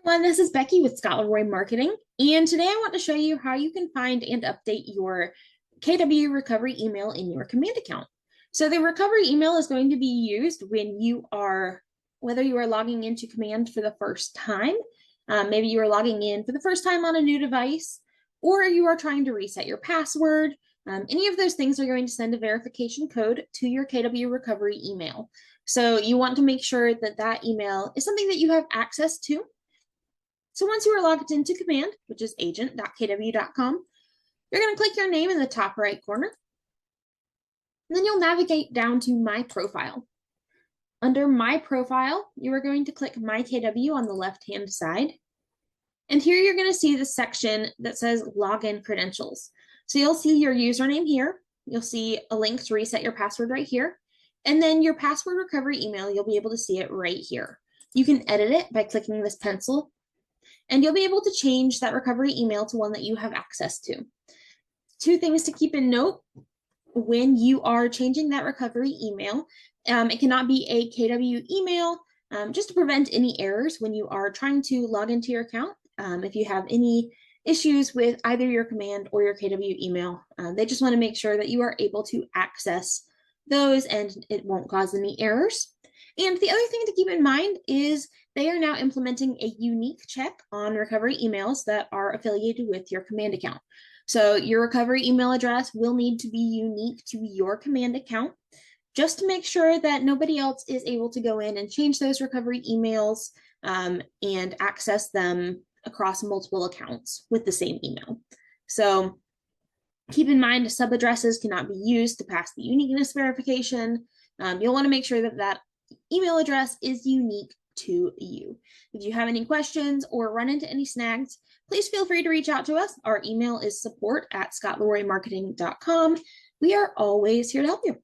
Everyone, this is Becky with Scott Leroy Marketing, and today I want to show you how you can find and update your KW recovery email in your command account. So the recovery email is going to be used when whether you are logging into command for the first time, maybe you are logging in for the first time on a new device, or you are trying to reset your password. Any of those things are going to send a verification code to your KW recovery email. So you want to make sure that that email is something that you have access to. So once you are logged into command, which is agent.kw.com, you're going to click your name in the top right corner. And then you'll navigate down to My Profile. Under My Profile, you are going to click My KW on the left-hand side. And here you're going to see the section that says Login Credentials. So you'll see your username here. You'll see a link to reset your password right here. And then your password recovery email, you'll be able to see it right here. You can edit it by clicking this pencil, and you'll be able to change that recovery email to one that you have access to. Two things to keep in note when you are changing that recovery email. It cannot be a KW email, just to prevent any errors when you are trying to log into your account. If you have any issues with either your command or your KW email, they just want to make sure that you are able to access those and it won't cause any errors. And the other thing to keep in mind is they are now implementing a unique check on recovery emails that are affiliated with your command account. So your recovery email address will need to be unique to your command account, just to make sure that nobody else is able to go in and change those recovery emails and access them across multiple accounts with the same email. So keep in mind, sub addresses cannot be used to pass the uniqueness verification. You'll want to make sure that that email address is unique to you. If you have any questions or run into any snags, please feel free to reach out to us. Our email is support@scottleroymarketing.com. We are always here to help you.